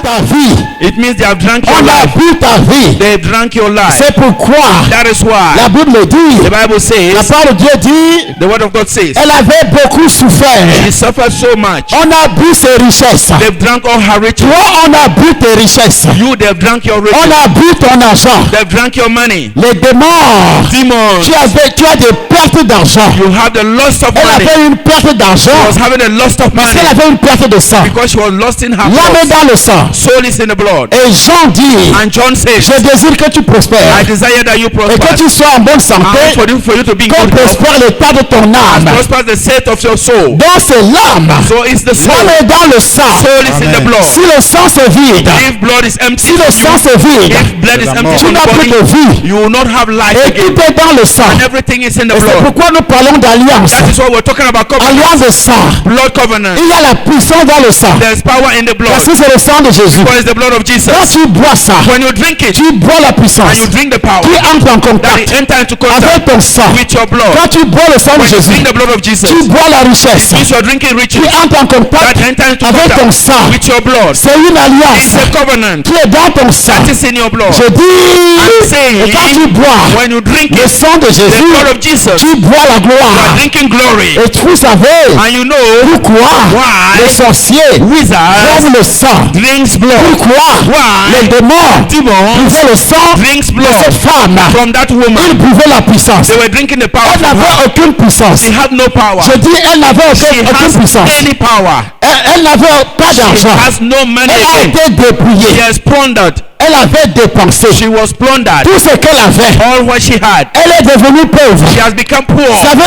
ta vie. It means they have drank your On a life. bu ta vie. They drank your life. C'est pourquoi That is why la Bible dit, the Bible la says, parole de Dieu dit, the word of God says, elle avait beaucoup souffert. he suffered so much. On a bu ses richesses. They've drank all her riches. Toi, on a bu tes richesses. You, they've drank your On riches. a bu ton argent. They've drank your money. Les démons. Demons. Tu as des pertes d'argent. You have the loss of Elle money. avait une perte She d'argent was having a loss of parce money qu'elle avait une perte de sang. because she was lost in her L'âme est blood. dans le sang. Soul is in the blood. Et Jean dit, And John says, je désire que tu I prospères desire that you et prosper. que tu sois en bonne And santé, for you to be in qu'on good health. prospère l'état de ton And âme. prosper the state of your soul. Donc c'est l'âme. So it's the soul. L'âme est dans le sang. Soul is in the blood. Si le sang se vide, If blood is empty, si le sang se vide, if blood is empty tu from n'as the plus body, de vie. you will not have life Et again. tout est dans le sang. And everything is in the Et c'est blood. pourquoi nous parlons d'alliance. That is what we're talking about. Alliance de sang. Blood covenant. Il y a la puissance dans le sang. There's power in the blood. Parce que c'est le sang de Jésus. For it's the blood of Jesus. Quand tu bois ça, When you drink it, tu bois la puissance. and you drink the power, Tu entres en that contact it enter into avec contact ton sang. with your blood. Quand tu bois le sang de When you Jésus, drink the blood of Jesus, tu bois la richesse. means you're drinking Tu riches. entres en contact That enter into avec ton contact sang. with your blood. C'est une alliance It's a covenant. qui est dans ton sang. That is in your blood. Je dis, I'm saying, et quand tu bois when you drink le it, sang de the Jésus, blood of Jesus, tu bois la you are gloire. drinking glory. Et vous savez And you know pourquoi why les sorciers wizards boivent le sang. drinks blood. Pourquoi Why les démons demons buvaient le sang drinks de blood cette femme. from that Ils woman. buvaient la puissance. They were drinking the power Elle from her. n'avait aucune puissance. She had no power. Je dis, elle n'avait She aucune has puissance. any power. Elle n'avait pas She d'argent. has no money Elle a again. été She dépouillée. has plundered. Elle avait dépensé She was plundered. tout ce qu'elle avait. All what she had. Elle est devenue pauvre. She has become Vous poor. savez,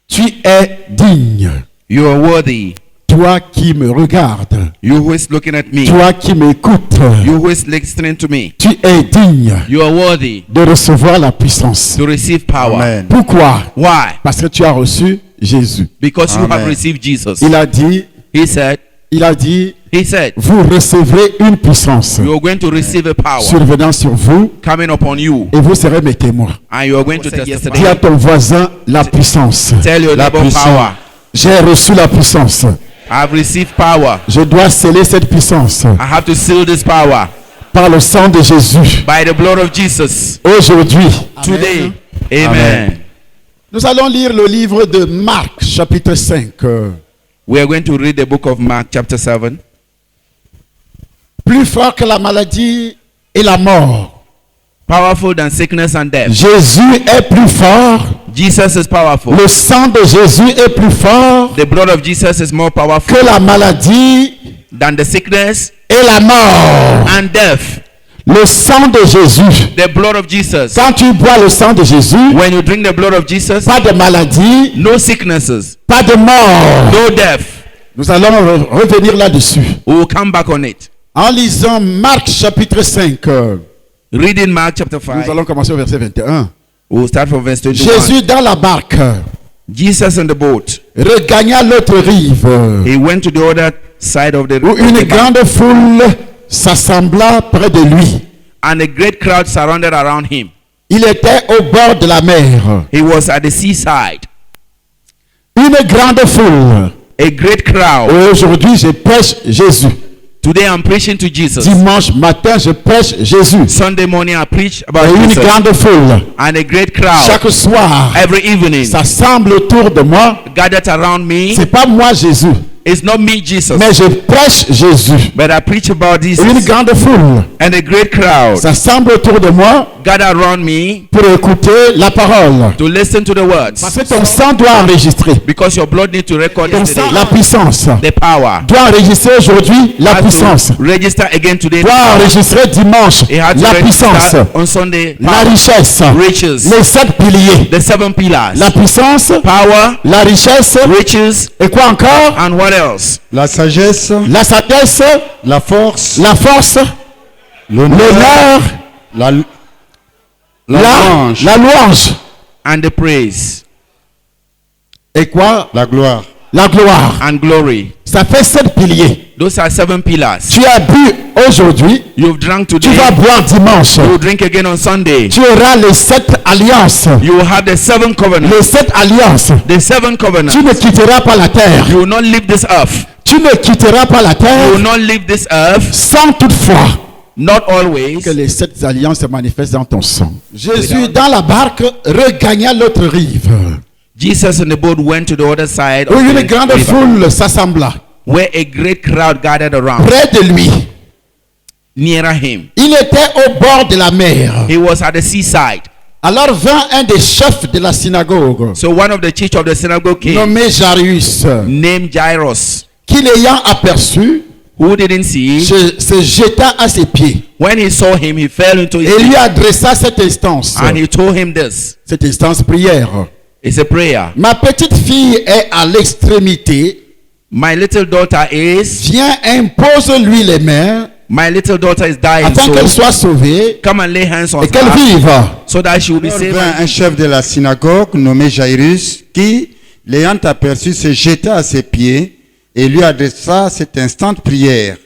tu es digne. You are worthy. Toi qui me regardes, You who is looking at me. toi qui m'écoutes, You who is listening to me. tu es digne You are worthy de recevoir la puissance. to receive power. Amen. Pourquoi? Why? Parce que tu as reçu Jésus. Because you have Amen. received Jesus. Il a dit, He said, vous recevrez une puissance you are going to receive a power survenant sur vous coming upon you. et vous serez mes témoins. And you are going to Dis à testify. ton voisin la puissance. Tell your La neighbor puissance. power. J'ai reçu la puissance. I've received power. Je dois sceller cette puissance I have to seal this power par le sang de Jésus. by the blood of Jesus. Aujourd'hui, Today. Amen. Amen. nous allons lire le livre de Marc, chapitre 5. We are going to read the book of Mark, chapter 7. Plus fort que la maladie et la mort. Powerful than sickness and death. Jésus est plus fort. Jesus is powerful. Le sang de Jésus est plus fort The blood of Jesus is more powerful que la maladie than the sickness et la mort. and death. Le sang de Jésus. The blood of Jesus. Quand tu bois le sang de Jésus, When you drink the blood of Jesus, pas de maladie, no sicknesses, pas de mort. no death. Nous allons revenir là-dessus. We will come back on it. En lisant Marc chapitre 5, Reading Mark chapter nous 5. allons commencer au verset 21. We will start from verse 21. Jésus dans la barque Jesus on the boat. regagna l'autre rive He went to the other side of the où une river, grande foule s'assembla près de lui. and a great crowd surrounded around him. Il était au bord de la mer. He was at the seaside. Une grande foule. A great crowd. Aujourd'hui, je prêche Jésus. Today I'm preaching to Jesus. Dimanche matin, je prêche Jésus. Sunday morning I preach Et about une Jesus. grande foule. And a great crowd Chaque soir, every evening s'assemble autour de moi. gathered around me. C'est pas moi Jésus, It's not me, Jesus, mais je prêche Jésus. but I preach about Et une Jesus. grande foule And a great crowd s'assemble autour de moi gathered around me pour écouter la parole. to listen to the Parce words. que ton sang doit enregistrer. Because your blood needs to record Ton it sang, today. la puissance, The power. doit enregistrer aujourd'hui la Has puissance. to register again today. Doit enregistrer dimanche It had to la puissance, register on Sunday. la Power. richesse, Riches. les 7 piliers. The 7 pillars. La puissance, Power, la richesse, riches, et quoi encore? and what else? La sagesse, La sagesse, la force, la force, l'honneur, la la louange, louange. And the praise Et quoi? la gloire. La gloire. and glory. Ça fait 7 piliers. Those are 7 pillars. Tu as bu aujourd'hui, You've drunk tu today. vas boire dimanche. You will drink again on Sunday. Tu auras les 7 alliances. You will have the 7 covenants. Les 7 alliances. The 7 Tu covenants. ne quitteras pas la terre. You will not leave this earth. Tu tu ne quitteras pas la You will terre not leave this earth, sans toutefois not always. que les 7 alliances se manifestent dans ton sang. Jésus, dans la barque, regagna l'autre rive, Jesus in the boat went to the other side où of une the grande river, foule s'assembla where a great crowd gathered around, près de lui. nearer him. Il était au bord de la mer. He was at the seaside. Alors vint un des chefs de la synagogue, So one of the chiefs of the synagogue came, nommé Jairus, named Jairus, qui l'ayant aperçu, who didn't see. se jeta à ses pieds When he saw him, he fell into his et lui feet, adressa cette instance. and he told him this. Cette instance prière. It's a prayer. Ma petite fille est à l'extrémité. My little daughter is, Viens, impose-lui les mains my little daughter is dying, afin qu'elle so soit sauvée come and lay hands on et qu'elle her vive. so that she will be Alors saved. vint un chef de la synagogue nommé Jairus qui, l'ayant aperçu, se jeta à ses pieds et lui adressa cette instante prière.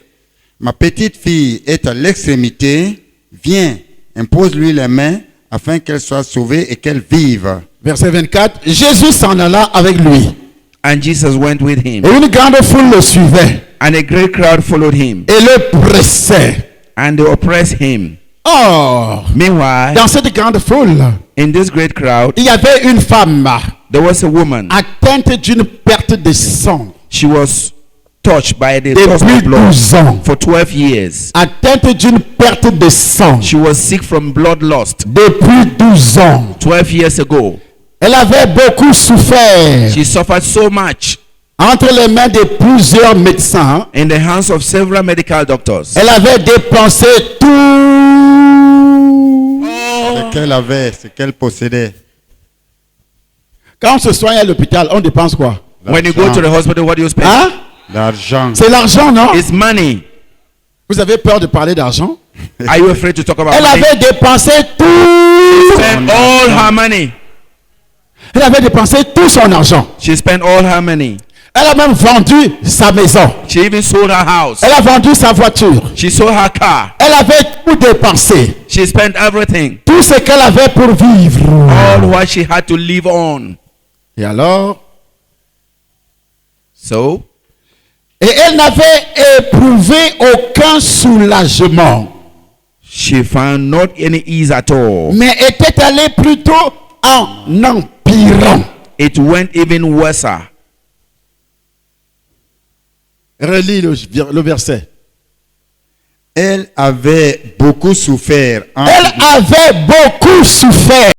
Ma petite fille est à l'extrémité. Viens, impose-lui les mains afin qu'elle soit sauvée et qu'elle vive. Verset 24. Jésus s'en alla avec lui. And Jesus went with him, Et une grande foule le suivait and a great crowd followed him, et le pressait. and they oppressed him. Or, Meanwhile, dans cette grande foule, in this great crowd, il y avait une femme there was a woman. atteinte d'une perte de sang She was touched by the depuis loss of blood 12 ans. for 12 years. Atteinte d'une perte de sang She was sick from blood loss depuis 12 ans. 12 years ago. Elle avait beaucoup souffert She suffered so much entre les mains de plusieurs médecins. in the hands of several medical doctors. Elle avait dépensé tout Ce qu'elle avait, ce qu'elle possédait. Quand on se soigne à l'hôpital, on dépense quoi? When you go to the hospital, what do you spend? Hein? L'argent. C'est l'argent, non? It's money. Vous avez peur de parler d'argent? Are you afraid to talk about Elle money? avait dépensé tout. Spend all her money. Elle avait dépensé tout son argent. She spent all her money. Elle a même vendu sa maison. She even sold her house. Elle a vendu sa voiture. She sold her car. Elle avait tout dépensé. She spent everything. Tout ce qu'elle avait pour vivre. All what she had to live on. Et alors? So, Et elle n'avait éprouvé aucun soulagement. she found not any ease at all. Mais était allée plutôt en empirant. It went even worse. Relis le verset. Elle avait beaucoup souffert. Elle avait beaucoup souffert.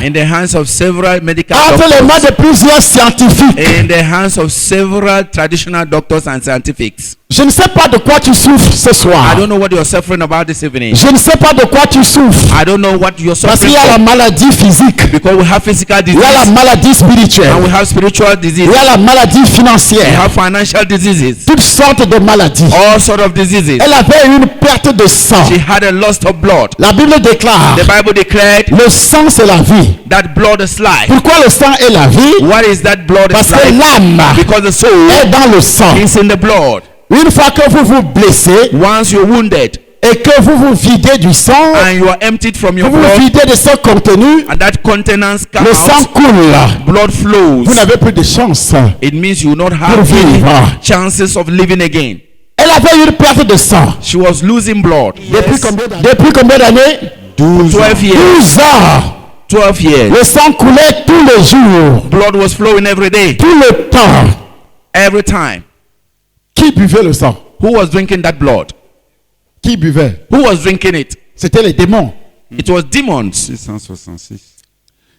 In the hands of several medical Entre les mains doctors. de plusieurs scientifiques. In the hands of several traditional doctors and scientifics. Je ne sais pas de quoi tu souffres ce I soir. don't know what you're suffering about this evening. Je ne sais pas de quoi tu souffres. I don't know what you're Parce qu'il suffering y a la from. maladie physique. Because we have physical Il y a la disease maladie and spirituelle. we have spiritual Il disease. y a la maladie We financière. have financial diseases. Toutes sortes de maladies. All sort of diseases. Elle avait une perte de sang. She had a loss of blood. La Bible déclare, The Bible declared le sang c'est la vie. that blood is life. Pourquoi le sang est la vie? What is that blood Parce is que life? l'âme Because the soul est dans le sang. is in the blood. Une fois que vous vous blessez Once you're wounded et que vous vous videz du sang, and you are emptied from your vous vous blood videz de ce contenu, and that containance le sang comes, coule. blood flows. Vous n'avez plus de chance. It means you will not Pour have vivre. any chances of living again. Elle avait une perte de sang. She was losing blood. Depuis combien d'années? 12 ans. 12 years. 12 ans. 12 years. Le sang coulait tous les jours, Blood was flowing every day, tout le temps. every time. Qui buvait le sang? Who was drinking that blood? Qui buvait? Who was drinking it? C'était les démons. It was demons. 666.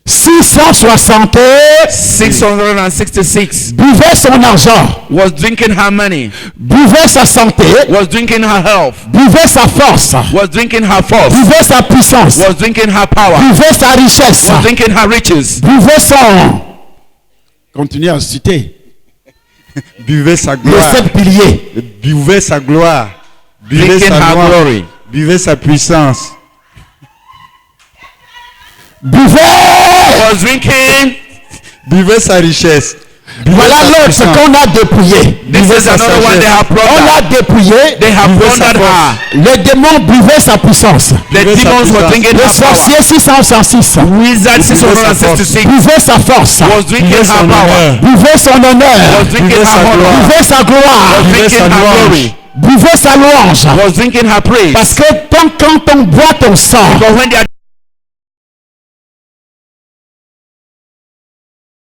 660 666 buvait son argent, was drinking her money, buvait sa santé, was drinking her health, buvait sa force, was drinking her force, buvait sa puissance, was drinking her power, buvait sa richesse, was drinking her riches, buvait son... Continuez à citer Buvez sa les gloire. 7 piliers. Buvez sa gloire. Buvez drinking sa her gloire. glory, Buvez sa puissance. Buvait was drinking Buvez sa richesse. Voilà l'autre qu'on a dépouillé. This is another one they have On plundered. l'a dépouillé. They have plundered her. Les démons buvaient sa puissance. The demons were drinking Le her power. sorcier 666 Wizard 666 buvait sa force, was drinking her power. buvait son Was honneur, drinking her honor. buvait sa gloire, Was drinking her glory. buvait sa louange. Was drinking her praise. Parce que quand on boit ton sang, But when they are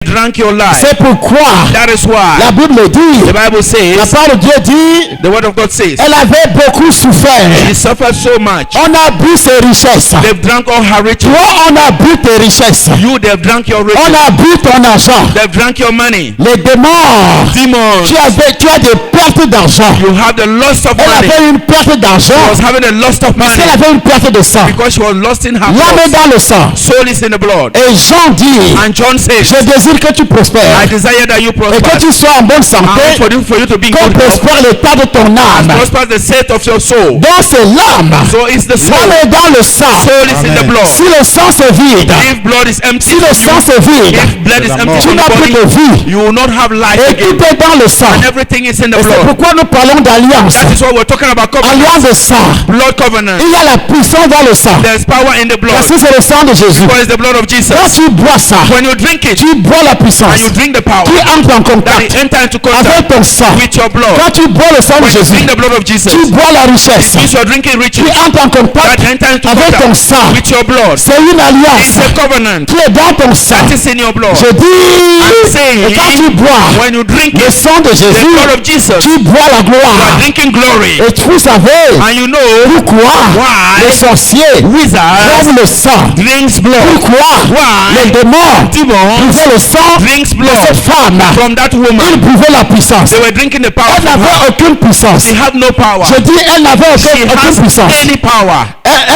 drank your life, c'est pourquoi that is why la Bible dit, the Bible la says, parole de Dieu dit, the word of God says, elle avait beaucoup souffert. she suffered so much. On a bu ses richesses. They've drank all her riches. Toi, on a bu tes richesses. You, they've drank your On riches. a bu ton argent. They've drank your money. Les démons, Demons, tu as des pertes d'argent. you have the loss of Elle money. avait une perte d'argent She was having a loss of parce money qu'elle avait une perte de sang. because she was lost in her L'âme est blood. dans le sang. Soul is in the blood. Et Jean dit, And John says, je désire que tu prospères I desire that you et que prosper. tu sois en bonne And santé, for you to be in qu'on good health. prospère l'état de ton âme. Prosper the state of your soul. Donc c'est l'âme. So it's the soul. L'âme est dans le sang. Soul is in the blood. Si le sang se vide, If blood is empty, si le sang se vide, if blood is empty tu from n'as the plus de body, vie. you will not have life Et again. tout est dans le sang. And everything is in the Et c'est blood. pourquoi nous parlons d'alliance. That is what we're talking about. Covenant. Alliance de sang. Blood covenant. Il y a la puissance dans le sang. There's power in the blood. Parce que c'est le sang de Jésus. For it's the blood of Jesus. Quand tu bois ça, When you drink it, tu bois la puissance. and you drink the power, Tu entres en that contact it enter into avec contact ton sang. with your blood. Quand tu bois le sang de When you Jésus, drink the blood of Jesus, tu bois la richesse. means you're drinking Tu riches. entres en That contact enter into avec ton contact sang. with your blood. C'est une alliance It's a covenant. qui est dans ton sang. That is in your blood. Je I'm dis, saying, et quand tu bois when you drink le it, sang de the Jésus, blood of Jesus, tu bois la you are gloire. drinking glory. Et vous savez And you know pourquoi why les sorciers wizards boivent le sang. drinks blood. Pourquoi Why les démons demons buvaient le sang drinks de blood cette femme. from that Ils woman. buvaient la puissance. They were drinking the power Elle from her. n'avait aucune puissance. She had no power. Je dis, elle n'avait She aucune has puissance. any power.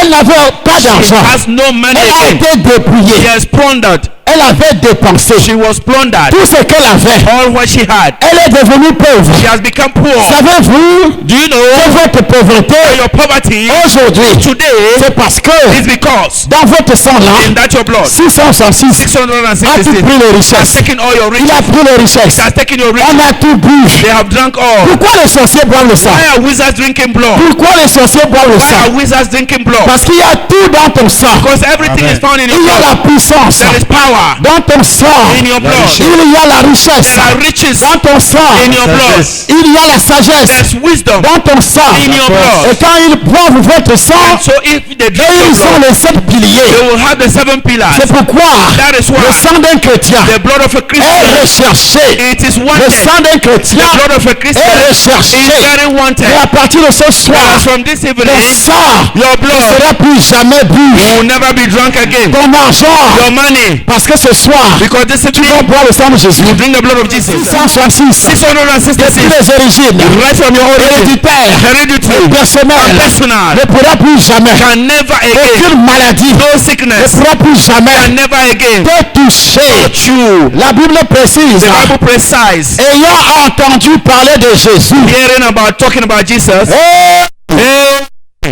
Elle n'avait pas She d'argent. has no money Elle a again. été She dépouillée. has plundered. Elle avait dépensé She was plundered. tout ce qu'elle avait. All what she had. Elle est devenue pauvre. She has become poor. Savez-vous Do you know que votre pauvreté your poverty aujourd'hui, today c'est parce que is because dans votre sang là, in that your blood 666 a tout 666 pris les has richesses. taken all your Il a riches. pris les richesses. Has taken your riches. On a tout bu. They have drunk all. Pourquoi les sorciers boivent le sang? Why are wizards drinking blood? Pourquoi les sorciers boivent le Why sang? are wizards drinking blood? Parce qu'il y a tout dans ton sang. Because everything is found in your Il y a la blood. puissance There is power dans ton sang. in your blood. Il y a la richesse There are riches dans ton sang. in your blood. Il y a la sagesse There's wisdom dans ton sang. in your blood. Et quand ils boivent votre sang, And so if they drink et your ils ont blood, les 7 piliers. they will have the 7 pillars. C'est pourquoi That is le why sang d'un chrétien the blood of a est Christian, recherché. it is Le wanted. sang d'un chrétien The blood of a est Christian recherché. is very wanted. Et à partir de ce soir, As from this le evening, sang your ne blood sera plus jamais bu. will never be drunk again. Ton argent, Your money, parce que ce soir, because this tu vas evening boire le sang de Jésus. you drink the blood of Jesus. 666 depuis 666, les origines, right from your origin, héréditaire, hereditary, personnel, personal, ne pourra plus jamais, can never again, aucune maladie no ne sickness, pourra plus can jamais never again te toucher. touch you. La Bible précise, The Bible precise, ayant entendu parler de Jésus, hearing about, talking about Jesus,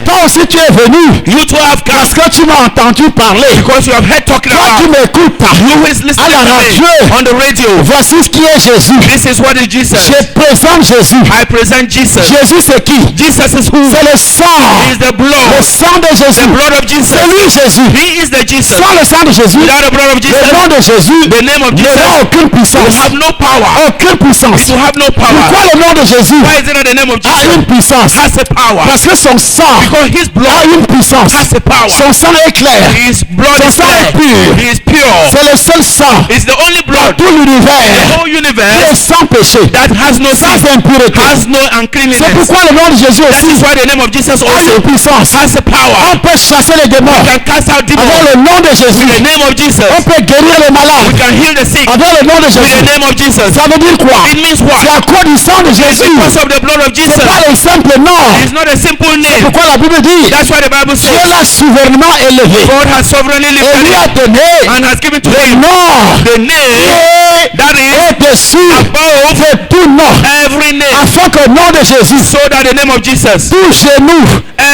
toi aussi tu es venu you too have come parce que tu m'as entendu parler. because you have heard talking Toi qui about, m'écoutes, you is à listening la to radio, me on the radio. voici ce qui est Jésus. This is what is Jesus. Je présente Jésus. I present Jesus. Jésus c'est qui? Jesus is who? C'est le sang. He is the Le blood. sang de Jésus. The blood of Jesus. C'est lui Jésus. He is the Jesus. Sans le sang de Jésus, Without the blood of le Jesus, nom de Jésus the name of Jesus n'aura aucune will puissance. have no power. Aucune puissance. It will have no power. Pourquoi le nom de Jésus Why is it that the name of a Jesus une puissance? has a power? Parce que son sang Because his a blood une puissance. has a power. Son sang est clair. His blood Son is sang est clear. pur. He is pure. C'est le seul sang It's the only dans blood tout in the l'univers whole qui est universe sans péché, that has no sans sin, impureté. has no C'est uncleanness. pourquoi le nom de Jésus That aussi is why the name of Jesus a also une puissance. has a power. On peut chasser les démons We can cast out avec demons le nom de Jésus. in the name of Jesus. On peut guérir les We malades can heal the sick avec le nom de in Jésus. the name of Jesus. Ça veut dire quoi? It means C'est what? à cause du sang de Jésus. Because of the blood of Jesus. C'est pas le simple nom. It's not a simple name. Pourquoi la Bible dit That's why the Bible Dieu says l'a souverainement élevé God has sovereignly et lifted lui a him donné and has given to le him nom the name that is au-dessus above de tout nom, every name, afin que le nom de Jésus so that the name of Jesus, touche nous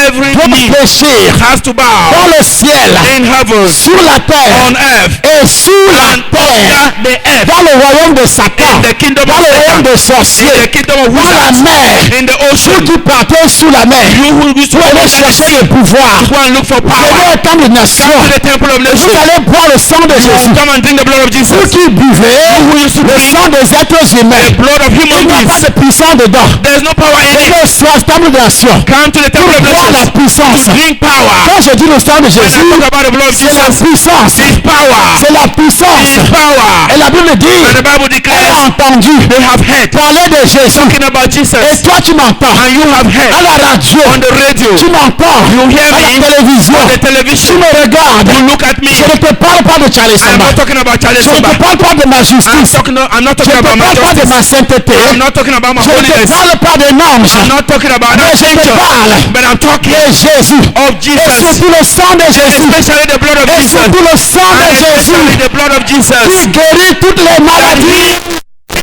Every doit knee fléchir has to bow dans le ciel, in heaven, sur la terre on earth, et sous la and terre, under the earth, dans le royaume de Satan, in the kingdom dans of le royaume Satan, des in sorciers, the kingdom of dans la wizards, mer. in the Vous ocean. qui partez sous la mer, You who used to vous allez chercher le pouvoir. go and look for Vous power. allez étendre une nation. Come to the temple of Vous nations. allez boire le sang de Jésus. Come and drink the blood of Vous Jesus. qui buvez le sang des êtres humains, The blood of il human n'y a pas beings. de puissance dedans. There is no power in Vous it. allez au temple de nation Come to the pour temple of boire la nations. puissance. Drink power. Quand je dis le sang de When I Jésus, talk about the blood of c'est la Jesus, puissance. it's power. C'est la puissance. It's power. Et la Bible dit, And the Bible elle a declares entendu they have heard parler de Jésus. talking about Et Jesus, toi tu m'entends and you have à heard la radio. on the radio, Tu m'entends you hear à la me télévision. on the Tu television, me regardes. you look at me. Je ne te parle pas de Charles I'm Samba. not talking about Charlie Je ne Samba. te parle pas de ma I'm justice. not Je talking ne te about my parle pas de justice. ma sainteté. I'm not talking about my Je ne te holiness. parle pas d'un ange. I'm not talking about Mais an je te angel. parle But I'm talking de Jésus. of Et Jesus. surtout le sang de Jésus. Especially the blood of Et Jesus. surtout le sang de And Jésus especially the blood of qui Jesus. guérit toutes les maladies.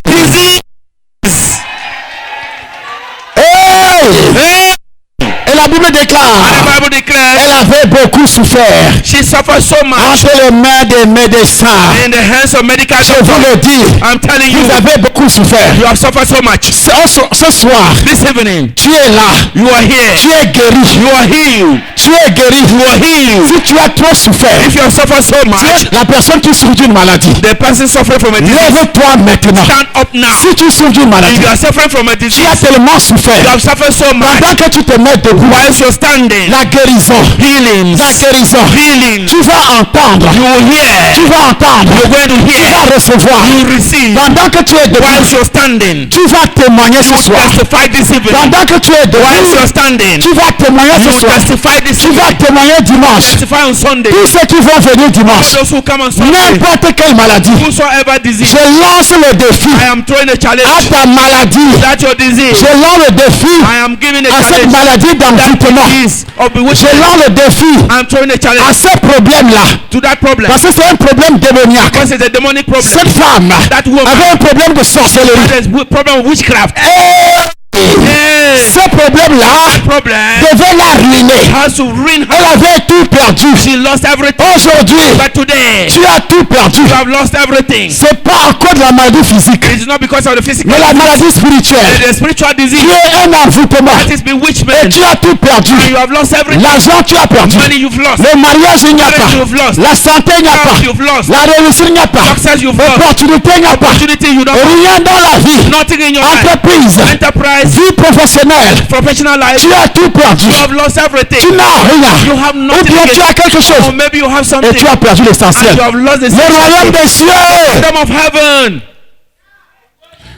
Disease. Hey! Et la Bible déclare, And the Bible declares elle avait beaucoup souffert she suffered so much entre les mains des médecins. in the hands of medical Je vous doctors. le dis, I'm telling you, vous avez beaucoup souffert. you have suffered so much. Ce soir, This evening, tu es là, you are here. tu es guéri, You are healed. tu es guéri. You are healed. Si tu as trop souffert, If you have suffered so tu much, es la personne qui souffre d'une maladie. the person suffering from a disease, Lève-toi maintenant. stand up now. Si tu souffres d'une If maladie, you are suffering from a tu disease, as tellement souffert. you have suffered so much. Pendant que tu te mets debout, Whilst you're standing, la guérison, healings, la guérison, healings, tu vas entendre, you will hear, tu vas entendre, you're going to tu hear, vas recevoir. you receive. Pendant que tu es debout, Whilst you're standing, tu vas témoigner ce soir. testify this evening. Pendant que tu es Whilst debout, you're standing, tu vas témoigner you ce will soir. testify this Tu vas evening. témoigner dimanche. Testify on Sunday. Tous ceux qui vont venir dimanche, Those who come on Sunday, n'importe quelle maladie, whosoever disease, je lance le défi I am throwing a à challenge. ta maladie. That your disease, Je lance le défi I am giving a à cette challenge. maladie d'envoûtement. Disease of Je bewitchment, lance le défi I'm throwing a à challenge ce problème-là. to that problem. Parce que c'est un problème démoniaque. Because it's a demonic problem. Cette femme That woman avait un problème de sorcellerie. has a problem of witchcraft. Ce problème-là Problem devait la ruiner. has to ruin her. Elle avait tout perdu. She lost everything. Aujourd'hui, But today, tu as tout perdu. you have lost everything. C'est pas encore de la maladie physique, It's not because of the physical mais la maladie spirituelle. the spiritual disease. Tu es un envoûtement That is et bewitchment. tu as tout perdu. And you have lost everything. L'argent, tu as perdu. Money you've lost. Le mariage, il n'y a pas. You've lost. La santé, il n'y a pas. Health you've lost. La réussite, il n'y a pas. Success you've lost. Opportunité, il n'y a pas. Opportunity you don't have. Rien dans la vie. Nothing in your life. Entreprise, Enterprise, vie professionnelle. professional life. Tu as tout perdu. You have lost everything. Tu n'as rien. You have Ou nothing bien tu again. as quelque Or chose maybe you have et something. tu as perdu And l'essentiel. you have lost the Le royaume des cieux. kingdom of heaven.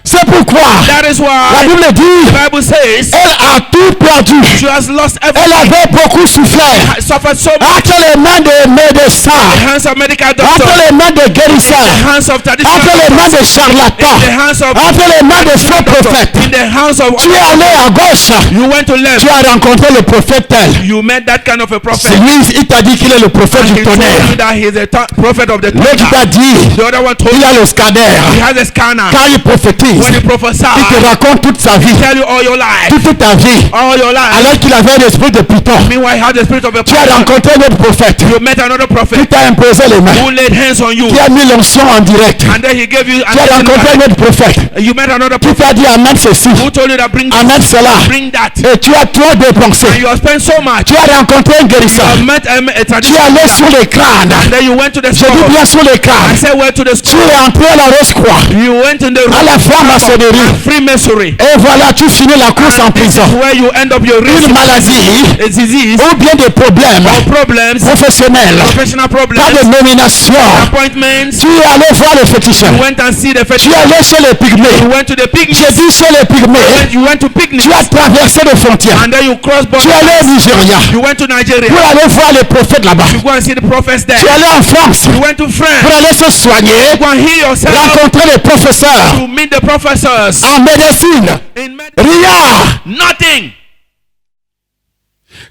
C'est pourquoi That is la why Bible the dit, Bible says elle a tout perdu. she has lost Elle everything. avait beaucoup souffert Suffered so much. entre les mains des médecins, The hands of medical entre doctors. les mains des guérisseurs, The hands of traditional entre les mains des doctors. In charlatans, the hands of entre les mains des faux prophètes. in the hands of Tu es allé à gauche, you went to left. tu as rencontré le prophète tel. You met that kind of a prophet. C'est lui, il t'a dit qu'il est le prophète And du he told tonnerre. you that he is a prophet of the L'autre thunder. t'a dit, The other one told il you a le scanner. he has a scanner. Quand il prophétise, When he prophesies, il te raconte toute sa vie, tell you all your life. toute ta vie. All your life. Alors qu'il avait l'esprit de Python, Meanwhile, he had the spirit of a tu as prophet. rencontré notre prophète You met another qui prophet t'a imposé les mains, who laid hands on you. qui a mis l'onction en direct. And then he gave you Tu as rencontré notre prophète you met another qui prophet t'a dit amène ceci, who told you that bring this, amène cela. bring that. Et tu as trop dépensé. And you have spent so much. Tu as rencontré un You guérisseur. have met a Tu es traditional allé healer. sur les crânes. And then you went to the Je dis school. bien sur les I crânes. said went to the Tu school. es entré à la Rose-Croix, You went in the à la franc-maçonnerie. Freemasonry. Et voilà, tu finis la course en prison. Where you end up your race Une maladie a disease ou bien des problèmes or problems, professionnels, professional pas problems, de nomination. appointments. Tu es allé voir les féticheurs. You went and see the Tu fetish. es allé chez les You pygmées. went to the picnic. J'ai dit chez les pygmées. You went to picnic. Tu as traversé les frontières. And then you cross Tu es allé au borders. Nigeria You went to Nigeria. pour aller voir les prophètes là-bas. You go and see the prophets there. Tu es allé en France You went to pour France. aller se soigner, Go and heal yourself. rencontrer les professeurs To meet the professors. en médecine. In medicine. Rien. Nothing.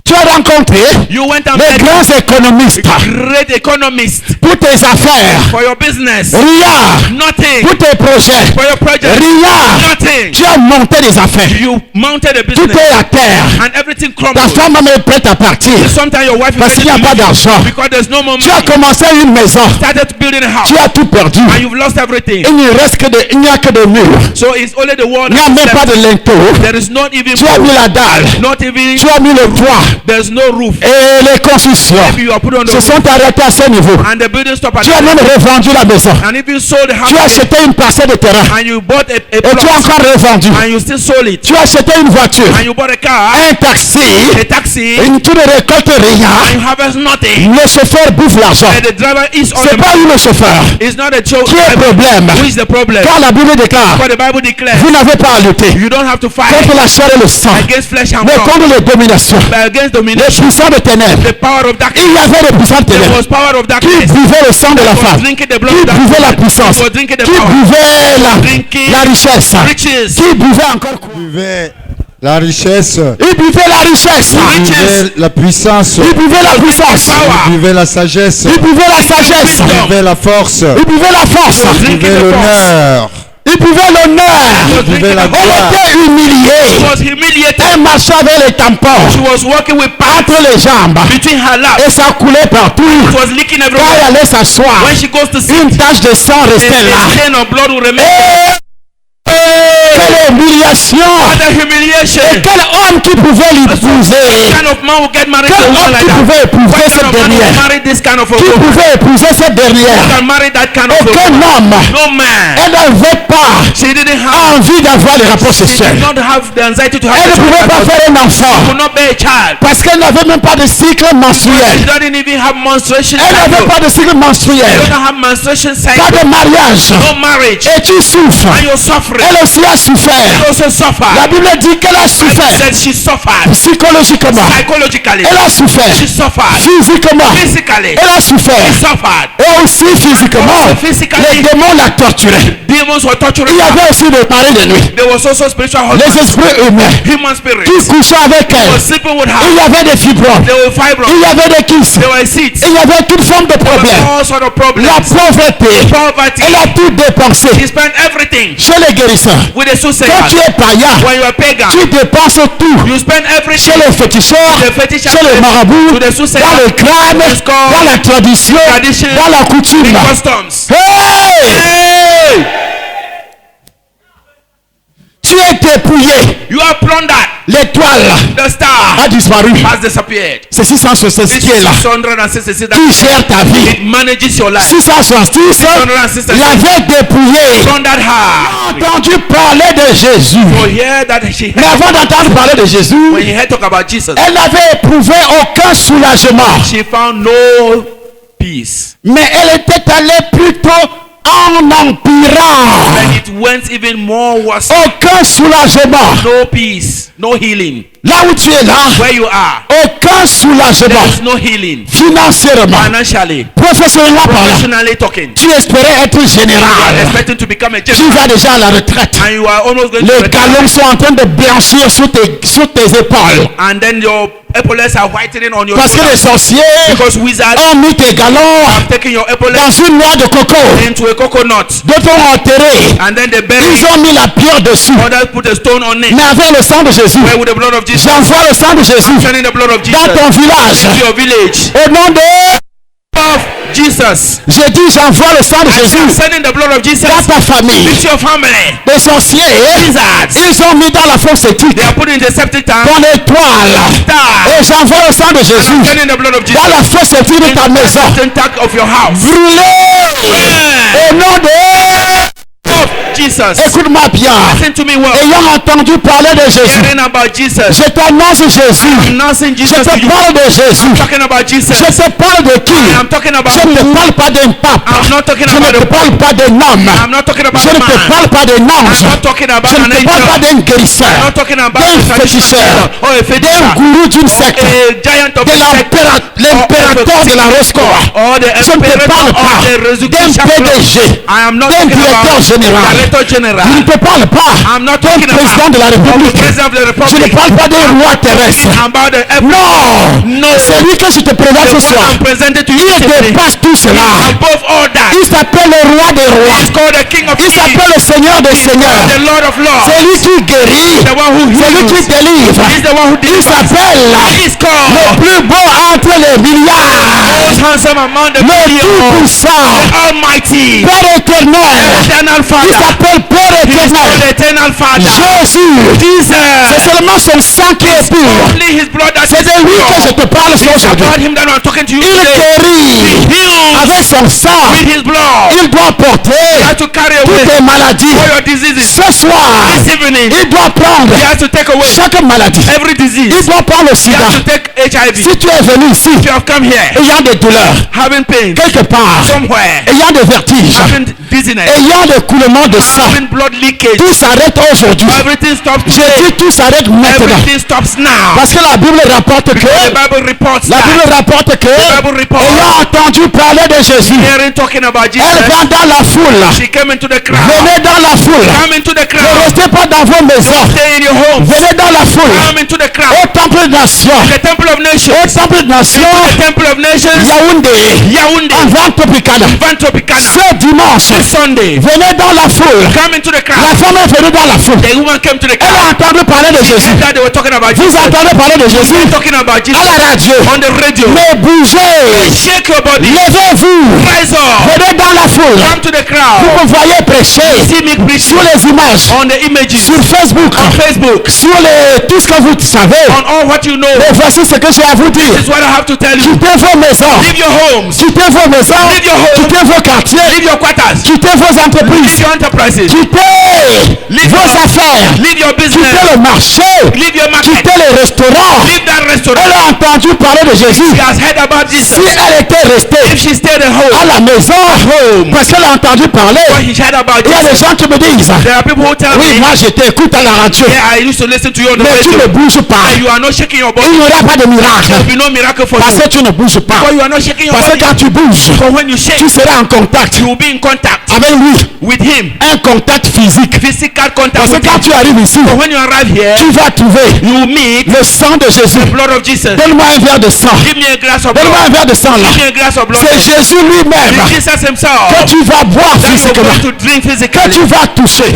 Tu as rencontré You went and les met grands économistes great economists pour tes affaires. for your business. Rien. Nothing. Pour tes projets. For your project. Rien. Nothing. Tu as monté des affaires. You mounted a Tout business est à terre. and everything Ta crumbled. femme même est prête à partir. Sometimes your wife Parce is qu'il n'y a ready to pas leave d'argent. because there's no more Tu as money. commencé une maison. Started building a house Tu as tout perdu. and you've lost everything. Il n'y reste que il n'y a que des murs. So it's only the wall. Il n'y a même pas de linteau. There is not even. Tu as mis la dalle. Not even. Tu as mis le toit. There's no roof. Et les constructions Maybe you are put on the se roof sont arrêtées à ce niveau. and the building stop at Tu as même revendu la maison. and if you sold the house Tu as acheté une parcelle de terrain. and you bought a Et tu as plot encore revendu. and you still sold it Tu as acheté une voiture. and you bought a car, Un taxi. a taxi, Et tu ne récoltes and rien. you harvest nothing. Le chauffeur bouffe l'argent. And the driver is on C'est the pas lui le chauffeur. It's not a joke. Qui est le problème? Who is the problem? Car la Bible déclare, What the Bible declares, vous n'avez pas à lutter you don't have to fight contre la chair et le sang, against flesh and mais blood, contre les dominations, but against les domination, puissants de ténèbres. the power of darkness. Il y avait des puissants de There ténèbres was power of qui darkness. buvaient le sang de la Was femme, drinking the blood qui of buvaient la darkness. puissance, Was drinking the qui power. buvaient Drinking la richesse, riches. qui buvaient encore quoi? Buvez la richesse, Ils buvaient la richesse, buvez la puissance, ils buvaient la puissance, buvez la sagesse, ils buvaient la sagesse, buvez la force, ils buvaient la force, buvez l'honneur, ils buvaient l'honneur. buvez la Elle gloire. était She humiliée. was humiliated. Elle marchait avec les tampons She was walking with pads entre les jambes between her laps. et ça coulait partout. It was leaking Quand everywhere. elle allait s'asseoir, When she goes to sit, une tache de sang restait a là. stain of blood will remain. Quelle humiliation! What a Et humiliation! quel homme qui pouvait l'épouser? What kind of man will get married to Quel a woman homme like qui that? pouvait épouser What kind cette of man will dernière? marry this kind of a Qui woman? pouvait épouser cette Who dernière? can marry that kind of a Aucun woman? homme. No man. Elle n'avait pas She didn't have. envie d'avoir les rapports She did sexuels. not have the anxiety to have Elle ne a pouvait pas child. faire un She enfant could not bear a child. parce qu'elle n'avait même pas de cycle She menstruel. didn't even have menstruation Elle n'avait cycle. pas de cycle She menstruel. don't have menstruation Pas cycle. de mariage. No marriage. Et tu souffres. And you're suffering. Elle aussi a souffert. You also suffer. La Bible dit qu'elle a Bible souffert said she suffered psychologiquement. psychologically. Elle a souffert She suffered physiquement. physically. Elle a souffert. She suffered. Et aussi physiquement. Also physically. Les démons la torturaient. Demons were torturing Il y her. avait aussi des paris de nuit. There was also spiritual Les husbands. esprits humains Human spirits. qui couchaient avec Were elle. sleeping with Il y her. avait des fibromes. There were fibroids. Il y avait des kystes. There were seeds. Il y avait toute forme de There problème. were all sort of problems. La pauvreté. Poverty. Elle a tout dépensé. She spent everything Chez les guérisseurs. with the Quand soothsayers. tu es païen, When you are pagan, tu dépenses tout. you spend everything. Chez les féticheurs, The fetish chez les marabouts, to the soothsayers, dans le crâne, the skull, dans la tradition, tradition, dans la coutume. the customs. Hey! Hey! Tu es dépouillé. You are plundered. L'étoile The star a disparu. has disappeared. C'est 666 This qui est is là. 666 Qui gère ta it vie. manages your life. 666 l'avait dépouillé. Plundered her. Entendu parler de Jésus. So here that she Mais avant d'entendre parler de when Jésus, he heard talk about Jesus, elle n'avait éprouvé aucun soulagement. she found no peace. Mais elle était allée plutôt en empirant. And it went even more worse. Aucun soulagement. No peace, no healing. Là où tu es là, Where you are, aucun soulagement. there is no healing. Financièrement, Financially, professionnellement parlant, professionally talking, tu espérais être you are général. expecting to become a Tu general, vas déjà à la retraite. and you are almost going to Les retire. galons sont en train de blanchir sur tes épaules. And then your epaulets are whitening on your Parce que les shoulders. sorciers Because wizards ont mis tes galons have taken your dans epaulets une noix de coco. into a coconut, D'autres ont enterré. and then they bury Ils it. ont mis la pierre dessus. Others put a stone on it. Mais avec le sang de Jésus, Where with the blood of Jesus? j'envoie le sang de Jésus Shining the blood of Jesus dans ton village. to your village. Au nom de... Of Jesus. J'ai dit, j'envoie le sang de I'm Jésus sending the blood of Jesus dans ta famille. into your family. Les sorciers, Wizards, ils ont mis dans la fosse éthique they are put in the septic tank. ton étoile. Star. Et j'envoie le sang de I'm Jésus sending the blood of Jesus dans la fosse éthique de ta into the maison. septic tank of your house. Brûlé au nom de... Of Jesus. Écoute-moi bien. Listen to me well. Ayant entendu parler de Jésus, Hearing about Jesus. je t'annonce Jésus. Announcing Je Jesus to te you. parle de Jésus. Talking about Jesus. Je te parle de qui? I am talking about Je ne te who? parle pas d'un pape. I'm not talking Je ne about te the parle pas d'un homme. I'm not talking about Je a ne te man. parle pas d'un ange. I'm not talking about Je ne an te parle pas angel. d'un guérisseur. I'm not talking about D'un a féticheur. or a D'un fetisher. gourou d'une secte. A giant of De the sect. l'impérateur de la Roscoe. Or the Je ne te imperator parle of pas the d'un resurrection. PDG. I am not D'un talking directeur about général. Director General. Je ne te parle pas I'm not d'un talking président de la about the République. President of the Je ne Republic. parle pas d'un roi terrestre. About the Non, c'est lui que je te présente ce soir. I'm presented to you Il today. dépasse tout cela. Above all that, Il s'appelle le roi des rois. he's called the King of Il Kings, s'appelle le Seigneur des seigneurs. the Lord of Lords. C'est lui qui guérit. The one who C'est lui qui heals. délivre. He's the one who Il delivers. s'appelle He's le called plus beau entre les milliards. most handsome among the Le millions. tout-puissant. Almighty, Père éternel. eternal Il Father. s'appelle Père He is called éternel. the eternal Father. Jésus. C'est Jesus. seulement son sang qui est pur. Only his blood that C'est is de lui que je pure. te parle It's aujourd'hui. about him that I'm talking to you Il today. guérit. Heals Avec son sang. with his blood. Il doit porter He has to carry toutes away tes maladies. all your diseases. Ce soir, This evening, il doit prendre he has to take away chaque maladie. every disease. Il doit prendre le He sida. has to take HIV. Si tu es venu ici, If you have come here ayant des douleurs, having pain quelque part, somewhere, ayant des vertiges, having dizziness, ayant des coulements de sang, having blood leakage, tout s'arrête aujourd'hui. everything stops J'ai today. dit tout s'arrête maintenant. Everything stops now. Parce que la Bible rapporte que, The Bible reports la Bible that. rapporte que, Bible reports. ayant entendu parler de Jésus, Hearing talking about elle Jesus, vint dans la foule. she came into the crowd. Venez dans la foule. Come into the Ne crowd. restez pas dans vos maisons. Stay in your home. Venez dans la foule. Come into the crowd. Au temple de nation. The temple of Au nations. temple de nation. The temple of nations. Yaoundé. Yaoundé. Avant Topicana. Van Tropicana. Ce dimanche. This Sunday. Venez dans la foule. Come into the La crowd. femme est venue dans la foule. The woman came to the Elle a crowd. entendu parler de Jésus. That they were talking about Vous Jesus. entendez parler de Jésus Talking about à Jesus la radio. on the radio. Mais bougez. Shake your body. Levez-vous. Rise up. Venez dans la foule. Come to the crowd. Vous me voyez prêcher See me preach sur les images, on the images, sur Facebook, on Facebook, sur tout ce que vous savez. on all what you know. Et voici ce que j'ai à vous dire. This is what I have to tell you. Quittez vos maisons. Leave your homes. Quittez vos maisons. Leave your home. Quittez vos quartiers. Leave your quarters. Quittez vos Leave entreprises. your enterprises. Quittez Leave vos your- affaires. Leave your Quittez business. le marché. Leave your market. Quittez les restaurants. Leave that Elle restaurant. a entendu parler de Jésus. She has heard about Si Jesus. elle était restée If she stayed at à home, la maison, parce qu'elle a entendu parler, when he heard about il y a des Jesus, gens qui me disent, there are people who tell oui, me, moi je t'écoute à la radio, yeah, I used to listen to you on the mais tu ne radio. bouges pas. And you are not shaking your Il body. n'y aura pas de miracle. There will be no miracle for Parce you. que tu ne bouges pas. But you are not shaking your Parce que body. quand tu bouges, So when you shake, tu seras en contact you will be in contact avec lui. with him. Un contact physique. Physical contact Parce que with quand him. tu arrives ici, So when you arrive here, tu vas trouver you will meet le sang de Jésus. the blood of Jesus. Donne-moi un verre de sang. Give me a glass of Donne-moi un blood. verre de sang là. Give me a glass of blood. C'est Jésus lui-même It's Jesus himself que tu vas boire that you're physiquement. going to drink Que physically. tu vas toucher.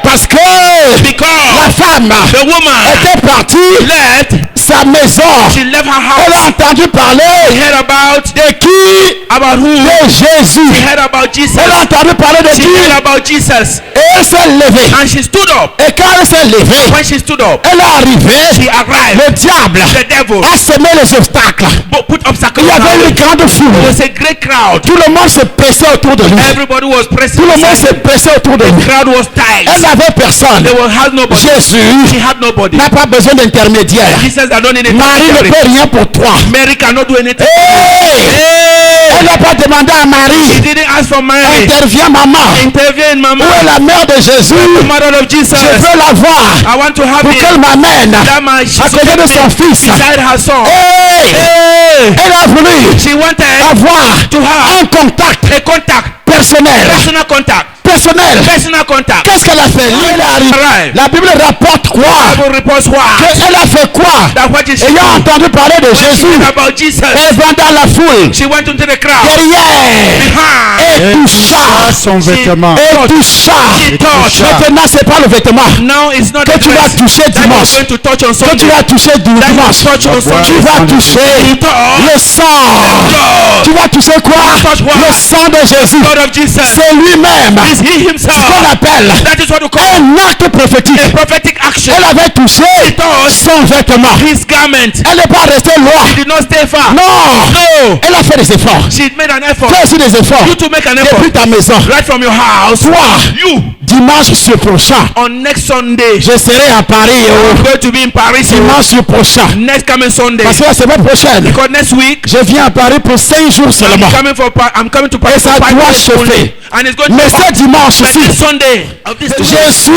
Parce que la Because femme the woman était partie left, sa maison. she left her Elle a house. entendu parler She heard about de qui? who? De She Jésus. heard about Jesus. Elle a entendu parler de She qui? heard about Jesus. Et elle s'est levée. And she stood up. Et quand elle s'est levée, When she stood up, elle est arrivée. she arrived. Le diable The devil a semé les obstacles. put obstacles Il y avait around une her. grande There foule. was a great crowd. Tout le monde se pressait autour de lui. Everybody was pressing. Tout le monde se pressait autour de lui. The crowd was Elle tight. n'avait personne. They had nobody. She Jésus had nobody. n'a pas besoin d'intermédiaire. Jesus, I don't need a Marie ne peut rien pour toi. Mary cannot do anything. Hey! Hey! Elle n'a pas demandé à He Marie. didn't ask for Mary. Interviens maman. Intervene, mama. Où est la mère de Jésus? The mother of Jesus. Je veux la voir. I want to have Pour qu'elle him. m'amène That man, à côté de son fils. beside her son. Hey! Hey! Elle a voulu She wanted avoir to have un contact a contact, personnel. personal contact, Personnel. personal contact. Qu'est-ce qu'elle a fait? Elle est arrivée. La Bible rapporte quoi? Bible reports what? Elle a fait quoi? That what she Ayant entendu parler de Jésus, about Jesus. elle va dans la foule. She went into the crowd. Derrière. Behind. Et toucha. son vêtement. Et toucha. She touched. Maintenant, c'est pas le vêtement Now it's not que the tu vas dress toucher that dimanche. you're going to touch on Que tu Sunday. vas toucher dimanche. Touch on Sunday. Tu vas toucher le sang. Blood. Tu vas toucher quoi? Touch what? Le sang de Jésus. Blood of Jesus. C'est lui-même. Is he Ce qu'on himself? appelle That is what you call un acte prophétique. a prophetic action. Elle avait touché son vêtement. His garment. Elle n'est pas restée loin. She did not stay far. Non. No. Elle a fait des efforts. She made an effort. Fais aussi des efforts. You to make an effort. Depuis ta maison. Right from your house. Toi, You. Dimanche prochain, On next Sunday, je serai à Paris. I'm going to be in Paris. Dimanche prochain. Next coming Sunday. Parce que la semaine prochaine, Because next week, je viens à Paris pour 5 jours seulement. I'm coming to Et Paris ça for 5 doit days se only. faire. And it's going to Mais be ce dimanche But aussi, this Sunday of this je week, suis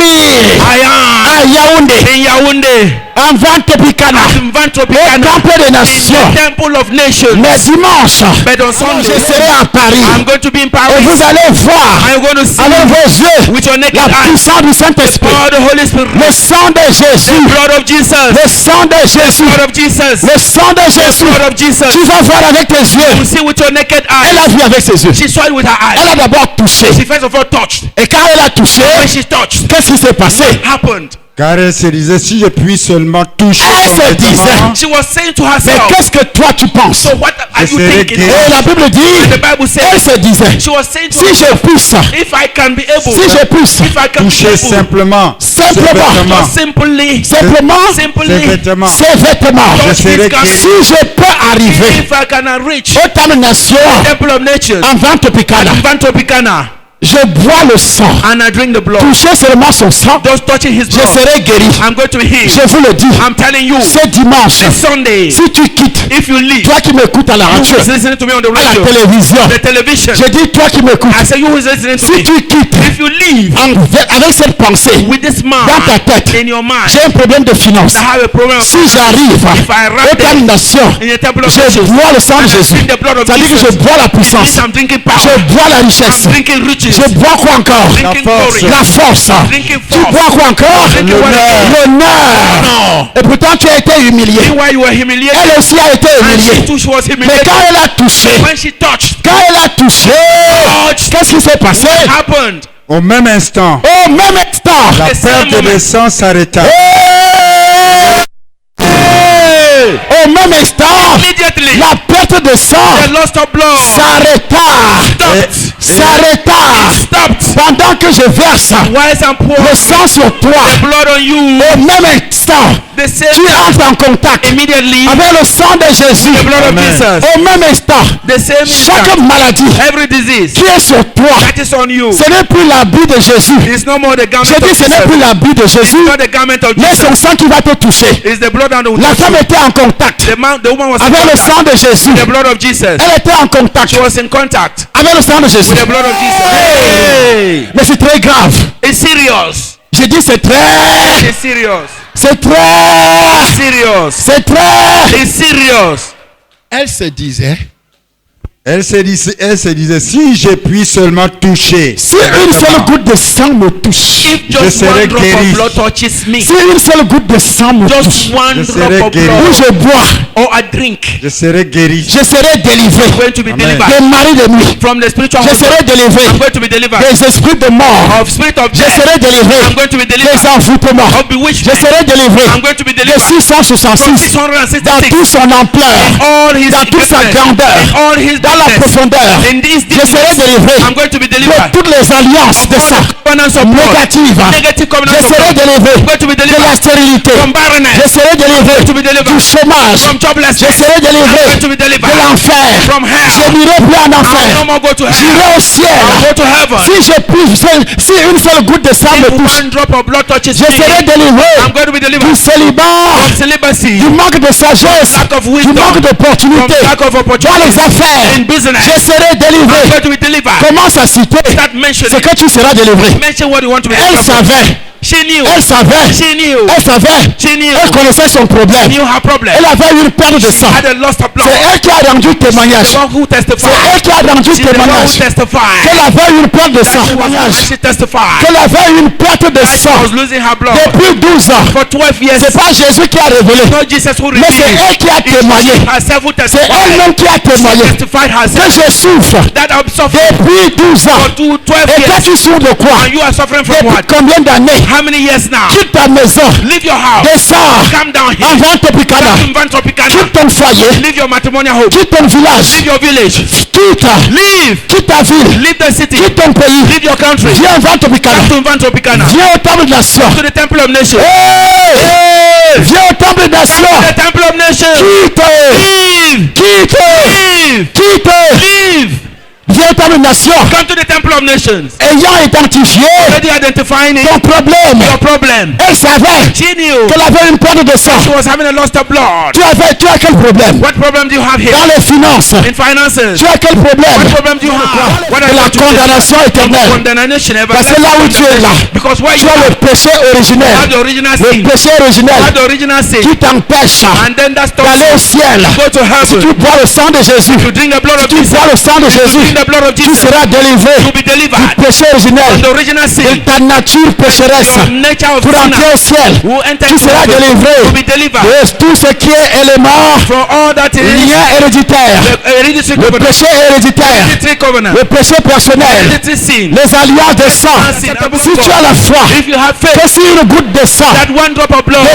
I am à Yaoundé, in Yaoundé, en Ventopicana, in au Vantopicana, Temple des in Nations. the Temple of Nations. Mais dimanche, But on je Sunday, serai à Paris. I'm going to be in Et Paris. vous allez voir I'm going to see avec vos yeux with your naked la eyes puissance du Saint-Esprit. all the Holy Spirit, Le sang de Jésus. blood of Jesus, Le sang de Jésus. blood of Jesus, Le sang de Jésus. blood of Jesus. Tu vas voir avec tes You yeux. see with your naked Elle eyes. a vu avec ses yeux. She saw it with her Elle eyes. a d'abord touché. She first of all touched. Et quand elle a touché, When she touched, qu'est-ce qui s'est passé? happened. Car elle se disait, si je puis seulement toucher Elle son se disait, vêtement, She was saying to mais herself, qu'est-ce que toi tu penses? so what are you serai thinking? guéri. Et la Bible dit, The Bible elle says, se disait, she was saying to si je herself, puisse, if I can be able, si je puisse, if I can be toucher able, simplement Simplement. ses vêtements, just simply, simplement, ses simply, vêtements, ses vêtements, je touch serai his garment. si guéri. je peux arriver If I can reach au Temple Nation, Temple of Nature, en Ventopicana, Vantopicana, je bois le sang, and I drink the blood, toucher seulement son sang, just touching his je blood, serai guéri. I'm going to be healed. Je vous le dis, I'm telling you, ce dimanche, this Sunday, si tu quittes, if you leave, toi qui m'écoutes à la you radio, who is listening to me on the à la radio, télévision, the television, je dis toi qui m'écoutes, I say you who is listening to si me, tu quittes if you leave avec cette pensée with this man dans ta tête, in your mind, j'ai un problème de finance. I have a problem. Si j'arrive If I au wrap Temple them Nation, in the Temple of je Nations, bois le sang de and I Jésus. drink the blood of Ça veut dire que je Jesus, bois la it puissance. means I'm drinking power, Je bois la richesse. I'm drinking riches, Je bois quoi encore? drinking force. glory, La force. drinking Tu force, bois quoi encore? drinking L'honneur. honor. Et pourtant tu as été humilié. Meanwhile, you were humiliated, Elle aussi a été and she humiliée. too, she was Mais humiliated. quand elle a touché, When she touched, qu'est-ce qui s'est passé? happened. Au même instant, Au même instant, la The same perte moment. de sang s'arrêta. au même instant, Immediately, la perte de sang the loss of blood s'arrêta. stopped. Pendant que je verse Wise and poor, le sang sur toi, blood on you. au même instant, The same tu entres en contact immediately, avec le sang de Jésus. the blood of Amen. Jesus. Au même instant, The same chaque instant, maladie every disease qui est sur toi, that is on you ce n'est plus l'habit de Jésus. is no more the garment Je of dis, ce n'est Jesus. plus l'habit de Jésus, It's not the garment of mais son Jesus. sang qui va te toucher. It's the blood on the La femme était en contact the woman was in avec le contact sang de Jésus. with the blood of Jesus. Elle était en contact She was in contact avec le sang de Jésus. with the blood of Jesus. Hey! Mais c'est très grave. It's serious. Je dis, c'est très, It's serious. c'est très, Serious. c'est très. It's serious. Elle se disait, Elle se disait, si je puis seulement toucher, si une seule goutte de sang me touche, If just serai one drop guéri. of blood touches me, si une seule goutte de sang me touche, just one Je drop serai of guéri. où blood je bois, or a drink, je serai guéri. je serai délivré going to be Amen. delivered des maris de nuit. from the spiritual Je serai hospital. délivré I'm going to be delivered des esprits de mort. of spirit of Je death. serai délivré I'm going to be des delivered envoûtements. of Je bewitchment. serai délivré I'm going to be de delivered from 666 dans 666 toute son ampleur, all his dans toute sa greatness, grandeur, in all his dans la greatness, profondeur. in this Je serai deepness. délivré I'm going to be de delivered toutes les alliances de all sang the covenants of blood, négatives. negative Je covenants of serai blood. délivré I'm going to be de la delivered stérilité. from Je barrenness, serai délivré to be delivered du chômage. from Je joblessness. serai I'm délivré going to be de delivered l'enfer. from Je hell. n'irai plus en I'll no enfer. more go to hell. J'irai au ciel. I'll go to heaven. Si une seule goutte de sang me If touche, one drop of blood touches je me, serai délivré I'm going to be du delivered célibat, from celibacy, du manque de sagesse, lack of du wisdom, manque from d'opportunité lack of dans opportunity les affaires. in business. Je serai I'm délivré. going to be delivered. Commence à citer Start ce mentioning. que tu seras délivré. Mention what you want to be Elle delivered from. savait, She knew. elle savait, She knew. elle savait, She knew. elle connaissait son problème. Knew her problem. Elle avait une perte de sang. Had a loss of blood. C'est elle qui a rendu témoignage. The one who C'est testified. elle qui a rendu She's the one who témoignage testified. qu'elle avait une perte de sang. And she testified. Qu'elle avait une perte de She sang was losing her blood depuis 12 ans. for 12 years. C'est pas Jésus qui a révélé, Not Jesus who mais c'est revealed elle qui a it. témoigné. Herself who C'est testified. elle-même qui a She témoigné testified que herself je souffre that I'm suffering depuis 12 ans. for 12 Et toi years. tu souffres de quoi? And you are suffering from Depuis what? combien d'années? How many years now? Quitte ta maison, Leave your house. descends Come down here. avant Topicana, Come to Vantopicana. quitte ton foyer, Leave your matrimonial home. quitte ton village, Leave your village. quitte Leave. ta ville, Leave the city. quitte ton pays, Leave your country. viens avant Topicana, Come to Vantopicana. viens au temple de nation. To the temple of nations. Hey! Viens au temple de nation. The temple of nations. Quitte, Leave. quitte, Leave. quitte. Leave. Viens au temple de nations, Come to the temple of nations. ayant identifié Already identifying ton it, problème. your problem. Elle savait She knew qu'elle avait une perte de sang. she was having a loss of blood. Tu as quel problème? What problem do you have here? Dans les finances. In finances. Tu as quel problème? What problem do you have? What De la condamnation éternelle. condemnation ever? Parce que là où tu es là, Because why tu you as le péché have originel. the original Le sin. péché You originel have the original sin. qui t'empêche And then that stops d'aller au you. ciel. Go to Si tu heaven. bois le sang de Jésus, To drink the blood of tu Jesus. bois le sang de To Jésus, drink the blood of tu Jesus. seras délivré To be du delivered péché originel, from the original de sin. ta nature pécheresse, Your nature of pour entrer au sinner. ciel. Who enter Tu into seras heaven. délivré To be delivered de tout ce qui est élément, from all that is lien héréditaire, the hereditary le covenant. péché héréditaire, Hereditary covenant. le péché personnel, Hereditary sin. les alliances de sang. Si tu as la foi If you have faith que si une goutte de sang that one drop of blood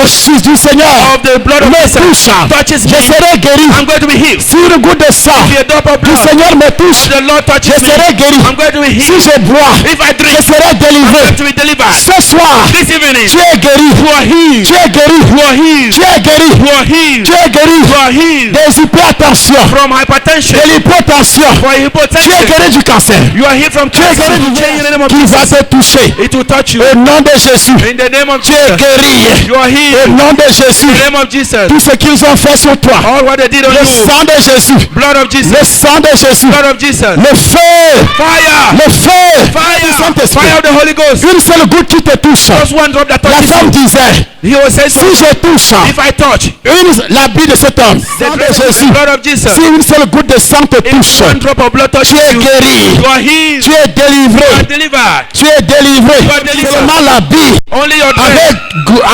du Seigneur of the blood of me Jesus touche, touches je me, serai guéri. I'm going to be healed. Si une goutte de sang If a drop of du blood Seigneur me touche, the Lord je touches me, serai guéri. I'm going to be Si healed. je bois, If I drink, je serai I'm délivré. going to be delivered. Ce soir, This evening, tu es guéri. you are healed. Tu es guéri. You are healed. Tu es guéri. You are healed. Tu es guéri You are healed des hypertensions, from hypertension, de l'hypotension. for Tu es hypotension. guéri du cancer. You are healed from Tu es cancer. guéri du In the name of qui va Jesus. te toucher. It will touch you. Au nom de Jésus, In the name of tu es Jesus. guéri. You are Au healed. nom de Jésus, In the name of Jesus. tout ce qu'ils ont fait sur toi, All what they did on le you. sang de Jésus, Blood of Jesus. le sang de Jésus, Blood of Jesus. le feu, Fire. le feu du Fire. Saint-Esprit. Fire of the Holy Ghost. Une seule goutte qui te touche. Just one drop that La touches femme you. disait, He will say, si je touche if I touch l'habit de cet homme, the sang de dress of Jésus, the blood of Jesus, si une seule goutte de sang te touche, one drop of blood touches tu es you, guéri, you are healed. tu es You are délivré, delivered. tu es délivré. You are delivered. Seulement l'habit Only your dress.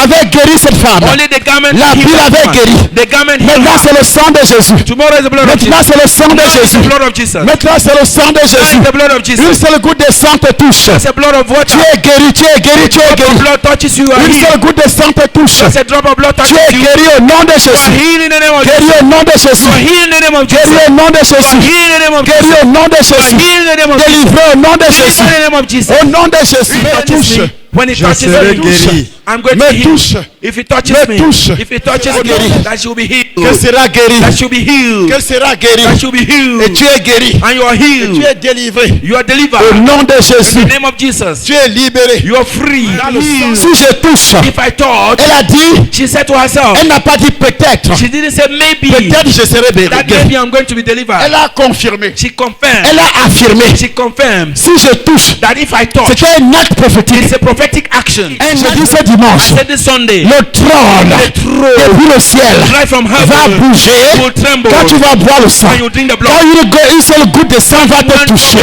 avait guéri cette femme. Only the garment La healed Bible that avait woman. guéri. The garment healed Maintenant her. c'est le sang de Jésus. Tomorrow is the blood of Maintenant Jesus. c'est le sang de Now is Jésus. the blood of Jesus. Maintenant c'est le sang de Now Jésus. is the blood of Une Jesus. seule goutte de sang te touche. It's a blood of Tu water. es guéri, tu es guéri, tu es The guéri. blood touches you, you are Une healed. seule goutte de sang te touche. It's a drop of blood Tu touches es you. guéri au nom de You are Jésus. healed in the name of Guéri Jesus. au nom de Jésus. You are healed in the name of Jesus. Guéri au nom de You are Jésus. healed in the name of Guéri Jesus. au nom de You are Jésus. healed in the name of Jesus. Délivré au nom de Jésus. In the name of Jesus. Au nom de Jésus. If it touches me, when it Je touches serai me, guéri. I'm going to Me be healed. touche. If it touches Me me, touche. if it touches Guéri. me, that should be healed. Qu'elle sera guérie. That should be healed. Qu'elle sera guérie. That should be Et healed. tu es guéri. And you are Tu healed. es délivré. You are Au delivered. nom de In Jésus. the name of Jesus. Tu es libéré. You are free. Healed. Si je touche, If I touch, elle a dit, she said to herself, elle n'a pas dit peut-être. she didn't say maybe. Peut-être je serai That guéri. maybe I'm going to be delivered. Elle a confirmé. She confirmed. Elle a affirmé. She confirmed Si je touche, that if I touch, c'était un acte prophétique. it's a prophetic action. Je dis ce dimanche, I said this Sunday, le trône the throne depuis le ciel right from va heaven bouger will tremble quand tu vas boire le sang. when you drink the Quand blood. une seule goutte de sang va te toucher,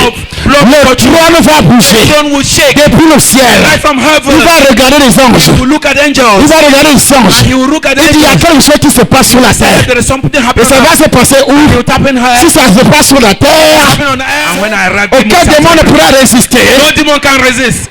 le trône va The bouger throne will shake depuis le ciel. right from Il heaven. va regarder les anges. He will look at Il angels. va regarder les anges. He will look at Il dit, il y a angels. quelque chose qui se passe sur la terre. There is something Et happening. ça va se passer He où? will tap in her. Si ça se passe sur la terre, Happen on the earth. And when I arrive, aucun démon ne pourra résister. no demon can resist.